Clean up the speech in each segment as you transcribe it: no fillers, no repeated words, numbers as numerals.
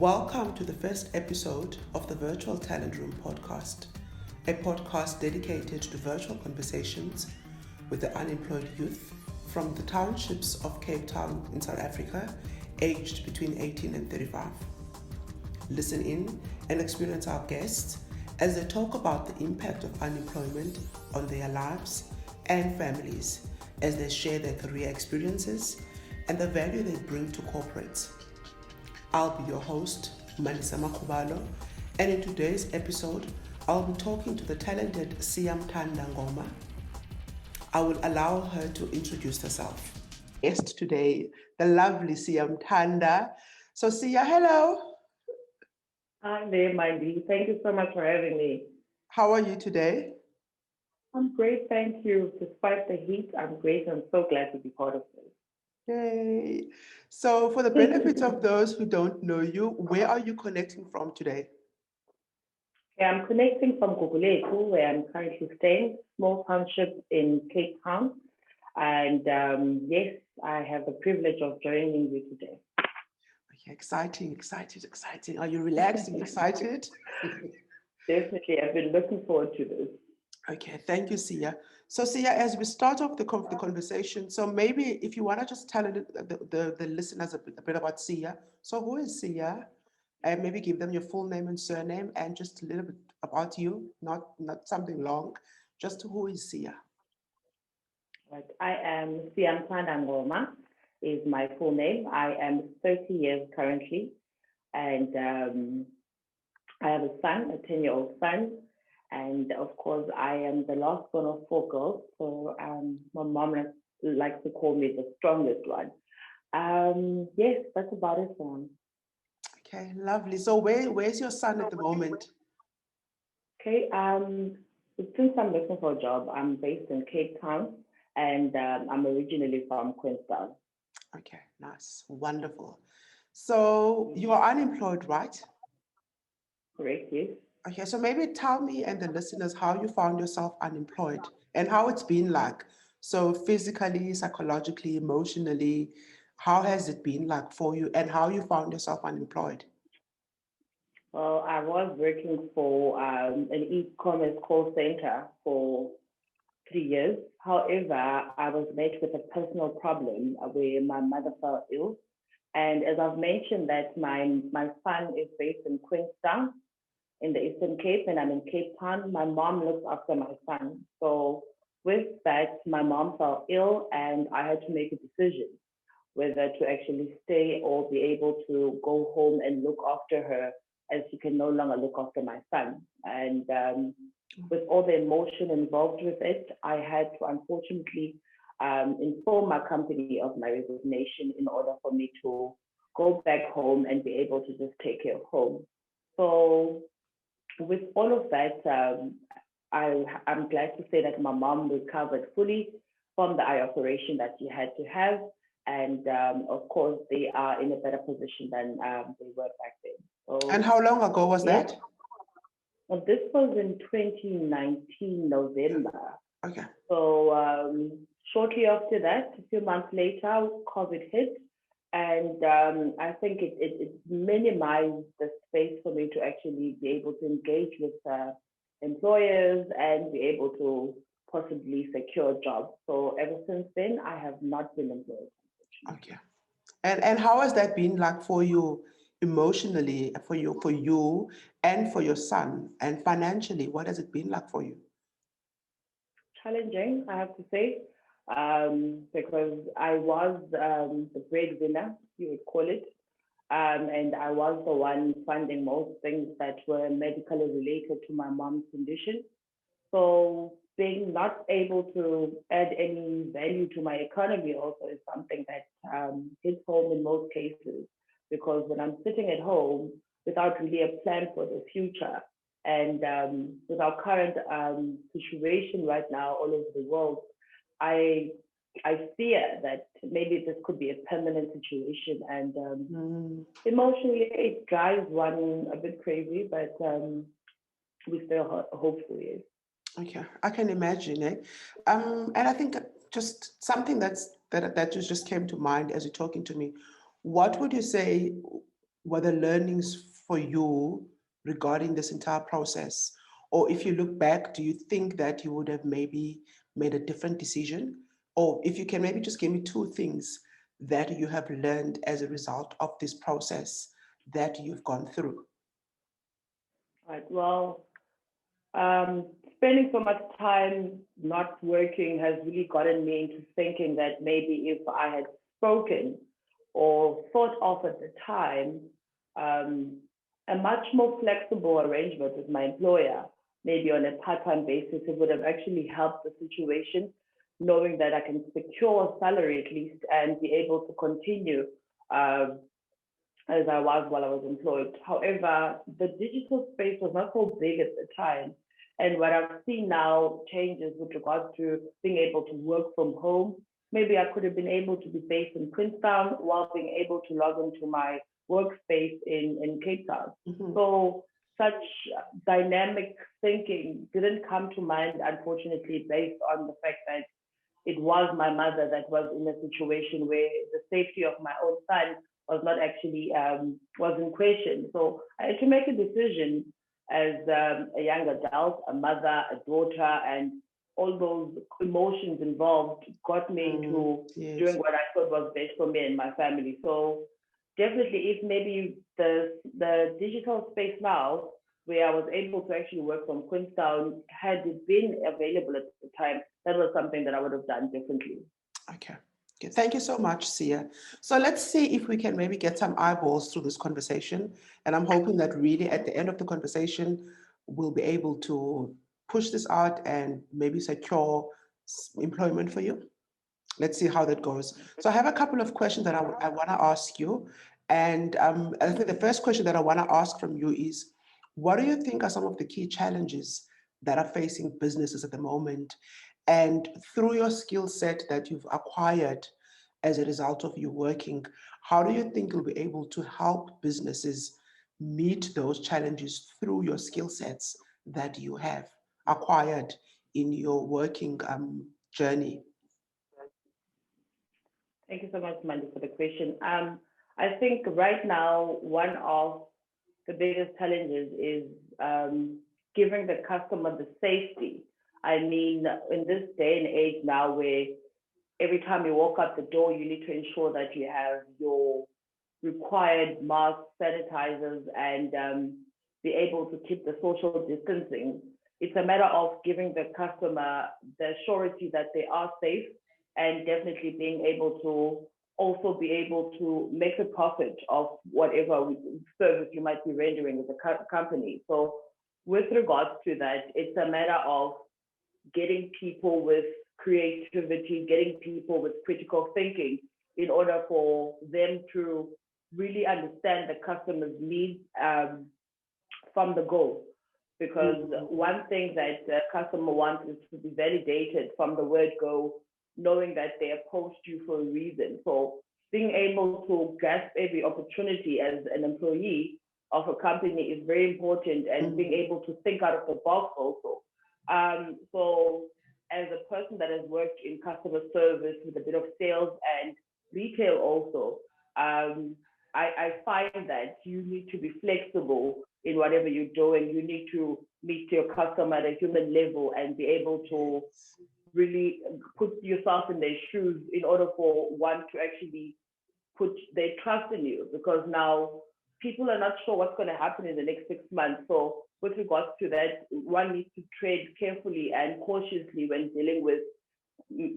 Welcome to the first episode of the Virtual Talent Room podcast, a podcast dedicated to virtual conversations with the unemployed youth from the townships of Cape Town in South Africa, aged between 18 and 35. Listen in and experience our guests as they talk about the impact of unemployment on their lives and families, as they share their career experiences and the value they bring to corporates. I'll be your host, Malisa Makubalo, and in today's episode, I'll be talking to the talented Siyamthanda Ngoma. I will allow her to introduce herself. Guest today, the lovely Siyamthanda. So Siya, hello. Hi there, Mandy. Thank you so much for having me. How are you today? I'm great, thank you. Despite the heat, I'm great. I'm so glad to be part of Yay. So for the this. benefit of those who don't know you, where are you connecting from today? Okay, I'm connecting from Gugulethu, where I'm currently staying, small township in Cape Town. And yes, I have the privilege of joining you today. Okay, exciting. Are you relaxed and excited? Definitely, I've been looking forward to this. Okay, thank you, Siya. So, Siya, as we start off the conversation, so maybe if you want to just tell the listeners a bit about Siya. So, who is Siya? And maybe give them your full name and surname and just a little bit about you, not something long, just who is Siya? Right. I am Siyamthanda Ngoma is my full name. I am 30 years currently, and I have a son, a 10-year-old son, and of course, I am the last one of four girls. So my mom likes to call me the strongest one. Yes, that's about it, son. Okay, lovely. So, where's your son at the moment? Okay. Since I'm looking for a job, I'm based in Cape Town, and I'm originally from Queenstown. Okay, nice, wonderful. So, you are unemployed, right? Correct? Yes. Okay, so maybe tell me and the listeners how you found yourself unemployed and how it's been like. So physically, psychologically, emotionally, how has it been like for you and how you found yourself unemployed? Well, I was working for an e-commerce call center for 3 years. However, I was met with a personal problem where my mother fell ill. And as I've mentioned that my son is based in Queenstown in the Eastern Cape and I'm in Cape Town, my mom looks after my son. So with that, my mom fell ill and I had to make a decision whether to actually stay or be able to go home and look after her as she can no longer look after my son. And with all the emotion involved with it, I had to unfortunately inform my company of my resignation in order for me to go back home and be able to just take care of home. So with all of that, I'm glad to say that my mom recovered fully from the eye operation that she had to have. And of course, they are in a better position than they were back then. And So, how long ago was yes, that? well, this was in 2019, November. Okay. So, shortly after that, a few months later, COVID hit. And I think it minimized the space for me to actually be able to engage with employers and be able to possibly secure a job. So ever since then, I have not been employed, unfortunately. Okay. And how has that been like for you emotionally, for you and for your son and financially? What has it been like for you? Challenging, I have to say, because I was the breadwinner, you would call it, and I was the one funding most things that were medically related to my mom's condition. So being not able to add any value to my economy also is something that hits home in most cases. Because when I'm sitting at home without really a plan for the future, and with our current situation right now all over the world, I I fear that maybe this could be a permanent situation, and Mm, emotionally it drives one a bit crazy, but we still hopeful, yes. okay, I can imagine it. And I think just something that just came to mind as you're talking to me. What would you say? were the learnings for you regarding this entire process? Or if you look back, do you think that you would have maybe made a different decision? Or if you can maybe just give me two things that you have learned as a result of this process that you've gone through. Right. Well, spending so much time not working has really gotten me into thinking that maybe if I had spoken or thought of at the time um, a much more flexible arrangement with my employer, maybe on a part-time basis, it would have actually helped the situation, knowing that I can secure a salary at least and be able to continue uh, as I was while I was employed. However, the digital space was not so big at the time. And what I've seen now changes with regards to being able to work from home. Maybe I could have been able to be based in Queenstown while being able to log into my workspace in Cape Town. Mm-hmm. So such dynamic thinking didn't come to mind, unfortunately, based on the fact that it was my mother that was in a situation where the safety of my own son was not actually was in question. So I had to make a decision as a young adult, a mother, a daughter, and all those emotions involved got me into Yes. doing what I thought was best for me and my family. So definitely, if maybe the digital space now, where I was able to actually work from Queenstown, had it been available at the time, that was something that I would have done differently. Okay. Okay. Thank you so much, Sia. So let's see if we can maybe get some eyeballs through this conversation. And I'm hoping that really at the end of the conversation, we'll be able to push this out and maybe secure employment for you. Let's see how that goes. So I have a couple of questions that I want to ask you. And I think the first question that I want to ask from you is, what do you think are some of the key challenges that are facing businesses at the moment? And through your skill set that you've acquired as a result of you working, how do you think you'll be able to help businesses meet those challenges through your skill sets that you have acquired in your working journey? Thank you so much, Mandy, for the question. I think right now, one of the biggest challenges is giving the customer the safety. I mean, in this day and age now, where every time you walk out the door, you need to ensure that you have your required masks, sanitizers, and be able to keep the social distancing. It's a matter of giving the customer the surety that they are safe and definitely being able to also be able to make a profit of whatever service you might be rendering as a company. So with regards to that, it's a matter of getting people with creativity, getting people with critical thinking in order for them to really understand the customer's needs from the go. Because one thing that the customer wants is to be validated from the word go, knowing that they approached you for a reason. So being able to grasp every opportunity as an employee of a company is very important, and being able to think out of the box also. So as a person that has worked in customer service with a bit of sales and retail also, I find that you need to be flexible in whatever you're doing. You need to meet your customer at a human level and be able to really put yourself in their shoes in order for one to actually put their trust in you, because now people are not sure what's going to happen in the next 6 months. So with regards to that, one needs to trade carefully and cautiously when dealing with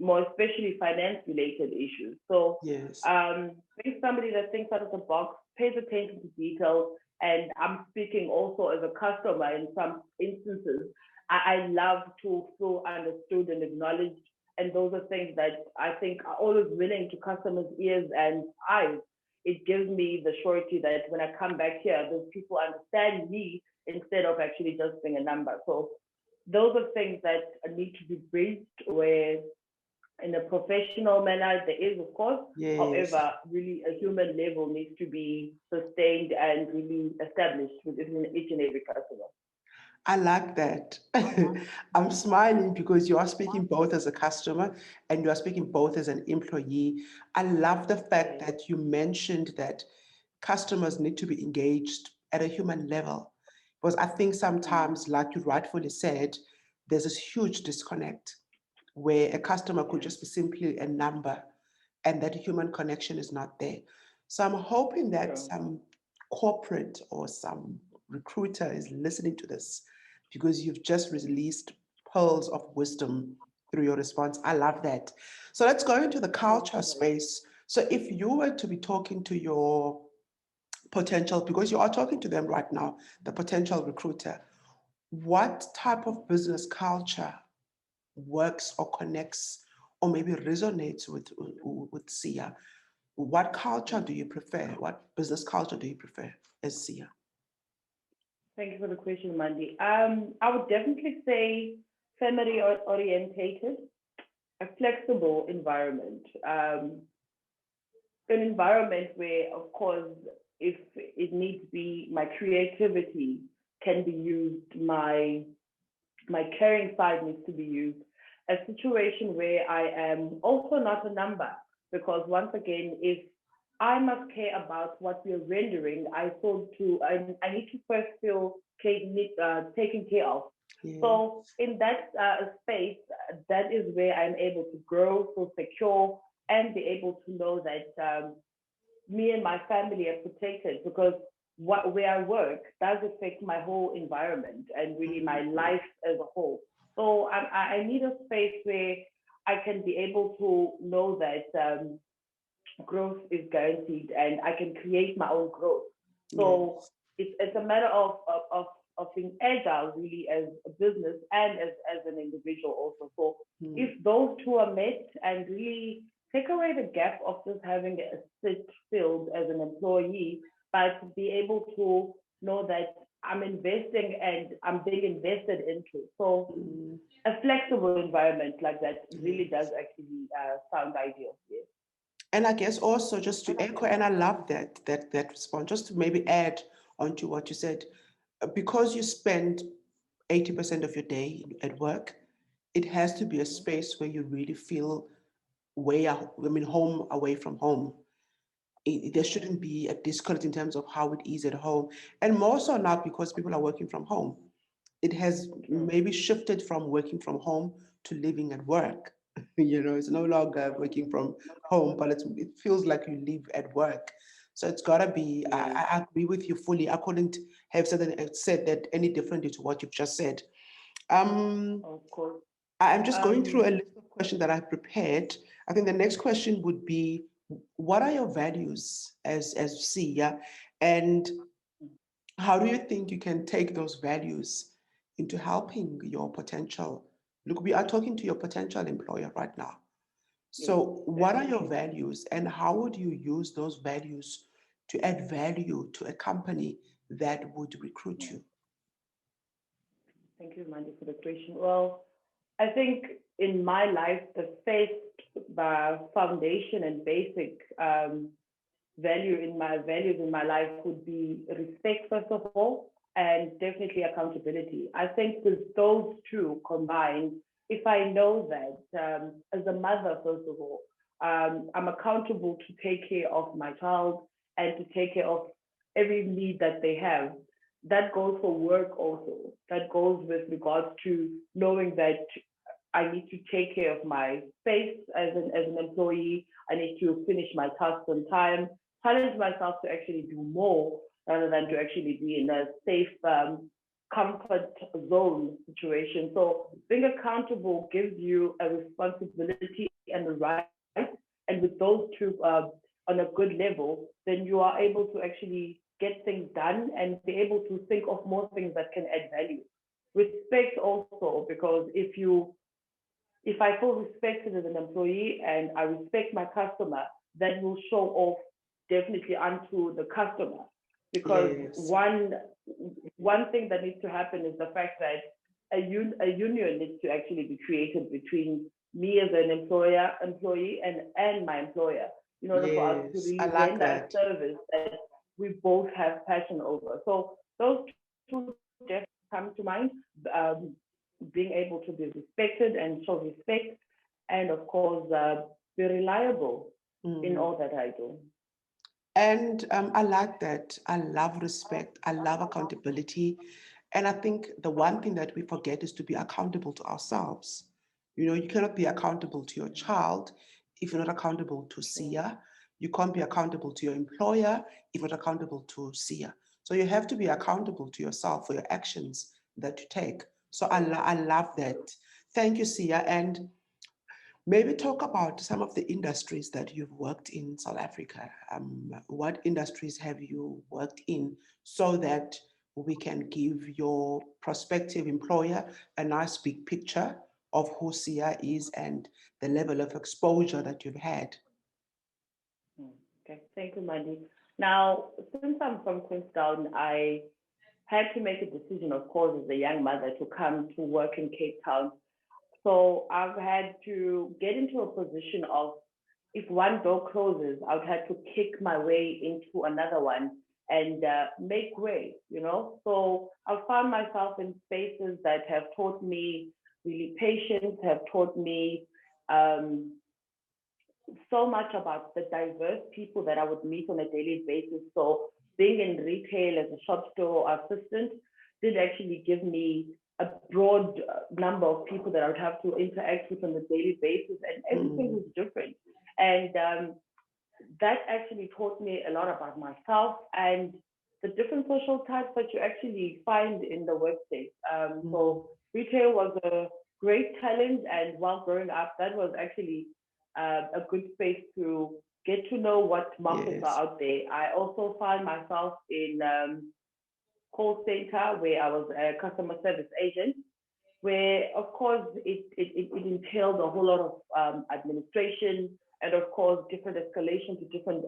more especially finance related issues. So Yes. being somebody that thinks out of the box, pays attention to details, and I'm speaking also as a customer in some instances. I love to feel understood and acknowledged. And those are things that I think are always willing to customers' ears and eyes. It gives me the surety that when I come back here, those people understand me instead of actually just being a number. So those are things that need to be bridged where in a professional manner there is, of course. Yes. However, really a human level needs to be sustained and really established within each and every customer. I like that. I'm smiling because you are speaking both as a customer and you are speaking both as an employee. I love the fact Right. that you mentioned that customers need to be engaged at a human level. Because I think sometimes, like you rightfully said, there's this huge disconnect where a customer could just be simply a number and that human connection is not there. So I'm hoping that True. some corporate or some recruiter is listening to this because you've just released pearls of wisdom through your response. I love that. So let's go into the culture space. So if you were to be talking to your potential, because you are talking to them right now, the potential recruiter, what type of business culture works or connects or maybe resonates with Sia? What culture do you prefer? What business culture do you prefer as Sia? Thank you for the question, Mandy. I would definitely say family orientated, a flexible environment. An environment where, of course, if it needs be, my creativity can be used, my caring side needs to be used. A situation where I am also not a number, because once again, if I must care about what we're rendering, I need to first feel taken care of. Yeah. So in that space, that is where I'm able to grow, feel secure, and be able to know that me and my family are protected, because where I work does affect my whole environment and really my life as a whole. So I need a space where I can be able to know that growth is guaranteed and I can create my own growth. So Yes. it's a matter of being agile really as a business and as an individual also. So Mm. if those two are met and really take away the gap of just having a sit filled as an employee, but be able to know that I'm investing and I'm being invested into. So Mm. a flexible environment like that really does Yes. actually sound ideal. Yes. And I guess also just to echo, and I love that response, just to maybe add onto what you said, because you spend 80% of your day at work, it has to be a space where you really feel home away from home. There shouldn't be a disconnect in terms of how it is at home. And more so now because people are working from home. It has True. maybe shifted from working from home to living at work. It's no longer working from home, but it feels like you live at work. So it's gotta be. Yes. I agree with you fully. I couldn't have said that any differently to what you've just said. Um, Of course. I'm just going through Um, a list of questions that I've prepared. I think the next question would be, what are your values as Sia, and how do you think you can take those values into helping your potential? Look, we are talking to your potential employer right now. yes, So, what are your definitely. values, and how would you use those values to add value to a company that would recruit you? Thank you, Mandy, for the question. Well, I think in my life, the first foundation and basic values in my life would be respect, first of all, and definitely accountability. I think with those two combined, if I know that as a mother, first of all, I'm accountable to take care of my child and to take care of every need that they have. That goes for work also. That goes with regards to knowing that I need to take care of my space as an employee. I need to finish my tasks on time, challenge myself to actually do more rather than to actually be in a safe comfort zone situation. So being accountable gives you a responsibility and a right. And with those two on a good level, then you are able to actually get things done and be able to think of more things that can add value. Respect also, because if I feel respected as an employee and I respect my customer, that will show off definitely onto the customer. Because Yes, one thing that needs to happen is the fact that a union needs to actually be created between me as an employee and my employer in order for us to yes, I really like render a that. service that we both have passion over. So those two definitely come to mind. Um, Being able to be respected and show respect, and of course, be reliable in Mm. all that I do. And I like that. I love respect. I love accountability. And I think the one thing that we forget is to be accountable to ourselves. You know, you cannot be accountable to your child if you're not accountable to Sia. You can't be accountable to your employer if you're not accountable to Sia. So you have to be accountable to yourself for your actions that you take. So I love that. Thank you, Sia. And maybe talk about some of the industries that you've worked in South Africa. What industries have you worked in so that we can give your prospective employer a nice big picture of who Sia is and the level of exposure that you've had? Okay, thank you, Mandy. Now, since I'm from Queenstown, I had to make a decision, of course, as a young mother to come to work in Cape Town. So I've had to get into a position of if one door closes, I would have to kick my way into another one and make way, you know? So I've found myself in spaces that have taught me really patience, have taught me um, so much about the diverse people that I would meet on a daily basis. So being in retail as a shop store assistant did actually give me a broad number of people that I would have to interact with on a daily basis, and everything was different. And that actually taught me a lot about myself and the different social types that you actually find in the workplace. So retail was a great challenge, and while growing up, that was actually a good space to get to know what markets Yes. are out there. I also found myself in call center where I was a customer service agent, where of course it entailed a whole lot of administration and of course different escalation to different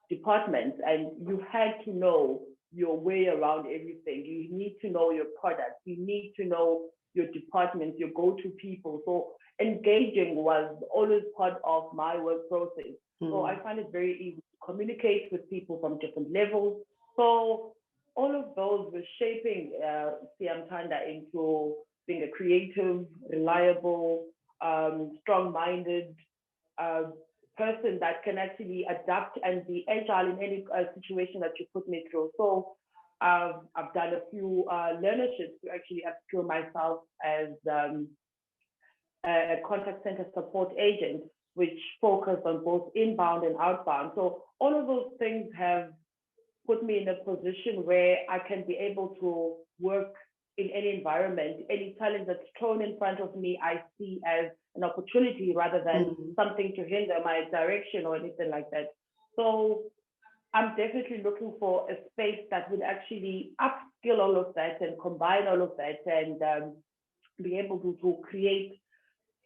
departments, and you had to know your way around everything. You need to know your products, you need to know your departments, your go-to people. So engaging was always part of my work process. So I find it very easy to communicate with people from different levels. So all of those were shaping Siyamthanda into being a creative, reliable, strong-minded uh, person that can actually adapt and be agile in any situation that you put me through. So I've done a few learnerships to actually upskill myself as a contact center support agent, which focus on both inbound and outbound. So all of those things have put me in a position where I can be able to work in any environment. Any challenge that's thrown in front of me, I see as an opportunity rather than something to hinder my direction or anything like that. So I'm definitely looking for a space that would actually upskill all of that and combine all of that and be able to create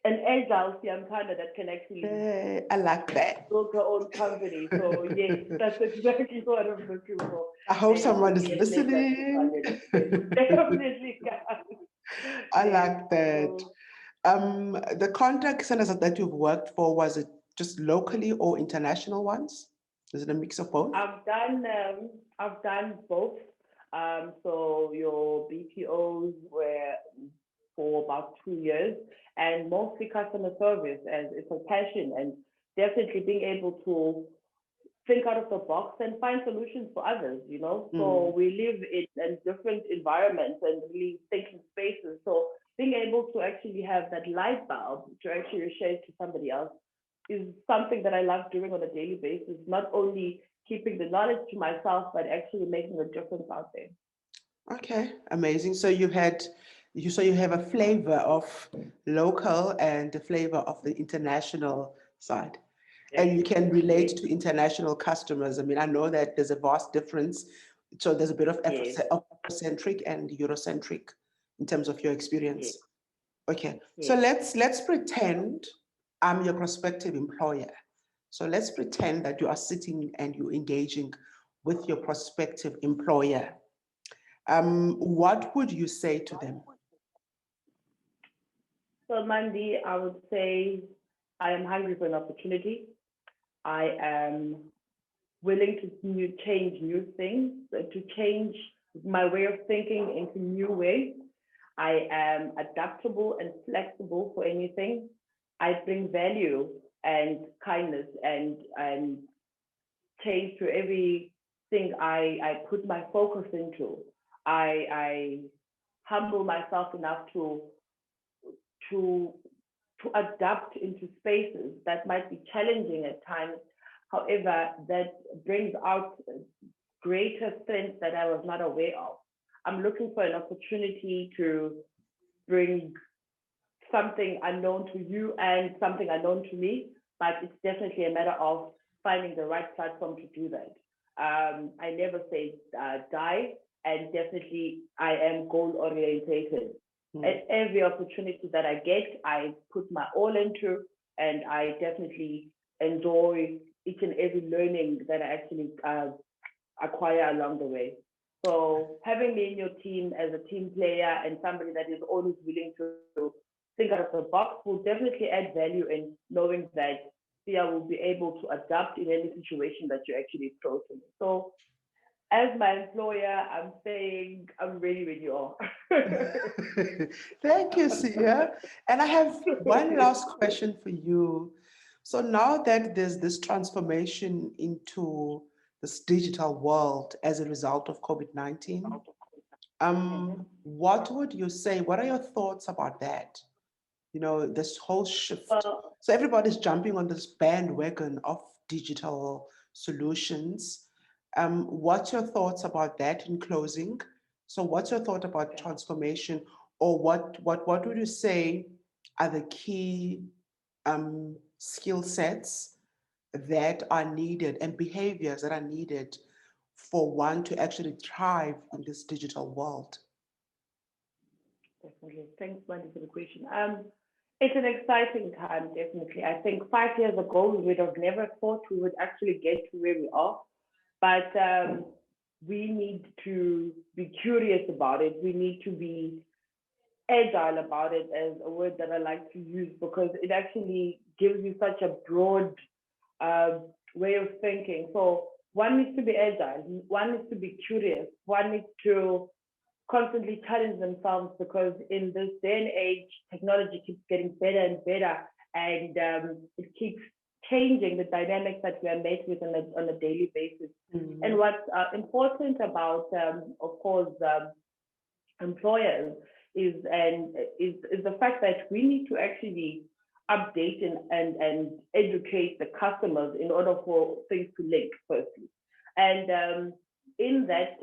an agile Siyamthanda that can actually I like that. build her own company. So yes, that's exactly what I'm looking for. I hope And it someone would is be a pleasure to listening. definitely, guys. I Yes. like that. So The contact centers that you've worked for, was it just locally or international ones? Is it a mix of both? I've done both. So your BPOs were for about 2 years, and mostly customer service, as it's a passion, and definitely being able to think out of the box and find solutions for others, you know. So we live in different environments and really thinking spaces. So being able to actually have that light bulb to actually share to somebody else is something that I love doing on a daily basis, not only keeping the knowledge to myself, but actually making a difference out there. Okay, amazing. So you have a flavor of local and a flavor of the international side. And you can Definitely, relate yes, to international customers. I mean, I know that there's a vast difference. So there's a bit of yes, Afrocentric and Eurocentric in terms of your yes, experience. Okay, so yes. let's pretend I'm your prospective employer. So let's pretend that you are sitting and you're engaging with your prospective employer. What would you say to them? So Mandy, I would say I am hungry for an opportunity. I am willing to change new things, to change my way of thinking into new ways. I am adaptable and flexible for anything. I bring value and kindness and change to everything I put my focus into. I humble myself enough to to adapt into spaces that might be challenging at times. However, that brings out greater strengths that I was not aware of. I'm looking for an opportunity to bring something unknown to you and something unknown to me, but it's definitely a matter of finding the right platform to do that. I never say die, and definitely I am goal orientated. At every opportunity that I get, I put my all into, and I definitely enjoy each and every learning that I actually acquire along the way. So having me in your team as a team player and somebody that is always willing to think out of the box will definitely add value in knowing that Sia will be able to adapt in any situation that you actually throw to me. So as my employer, I'm saying I'm ready when you are. Thank you, Sia. And I have one last question for you. So now that there's this transformation into this digital world as a result of COVID-19, Mhm. what would you say? What are your thoughts about that? You know, this whole shift. Well, So everybody's jumping on this bandwagon of digital solutions. What's your thoughts about that in closing? So what's your thought about okay. transformation, or what would you say are the key skill sets that are needed and behaviors that are needed for one to actually thrive in this digital world? Definitely. Thanks, Wendy, for the question. It's an exciting time, definitely. I think 5 years ago, we would have never thought we would actually get to where we are. But we need to be curious about it. We need to be agile about it, as a word that I like to use, because it actually gives you such a broad uh, way of thinking. So one needs to be agile, one needs to be curious, one needs to constantly challenge themselves, because in this day and age, technology keeps getting better and better, and it keeps changing the dynamics that we are met with on a daily basis. And Mm, what's important about, of course, employers is the fact that we need to actually update and educate the customers in order for things to link firstly. And in that,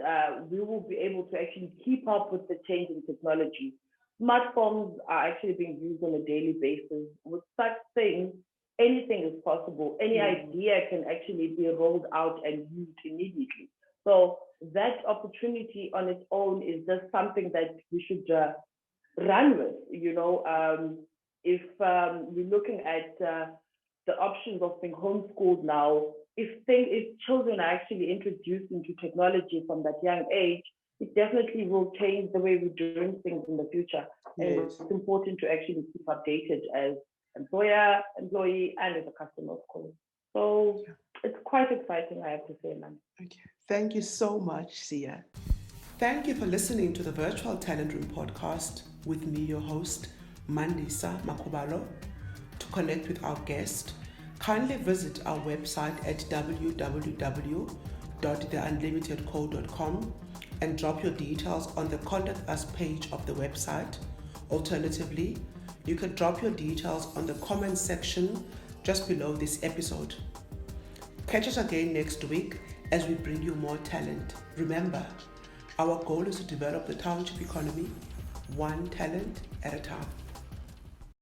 we will be able to actually keep up with the changing technology. Smartphones are actually being used on a daily basis. With such things, anything is possible. Any mm, idea can actually be rolled out and used immediately. So that opportunity on its own is just something that we should run with. If we're looking at the options of being homeschooled now, if children are actually introduced into technology from that young age, it definitely will change the way we're doing things in the future. And yes. it's important to actually keep updated as employer, employee, and as a customer, of course. So it's quite exciting, I have to say, man. Okay. Thank you so much, Sia. Thank you for listening to the Virtual Talent Room podcast with me, your host, Mandisa Makubalo. To connect with our guest, kindly visit our website at www.theunlimitedco.com and drop your details on the Contact Us page of the website. Alternatively, you can drop your details on the comments section just below this episode. Catch us again next week as we bring you more talent. Remember, our goal is to develop the township economy one talent at a time.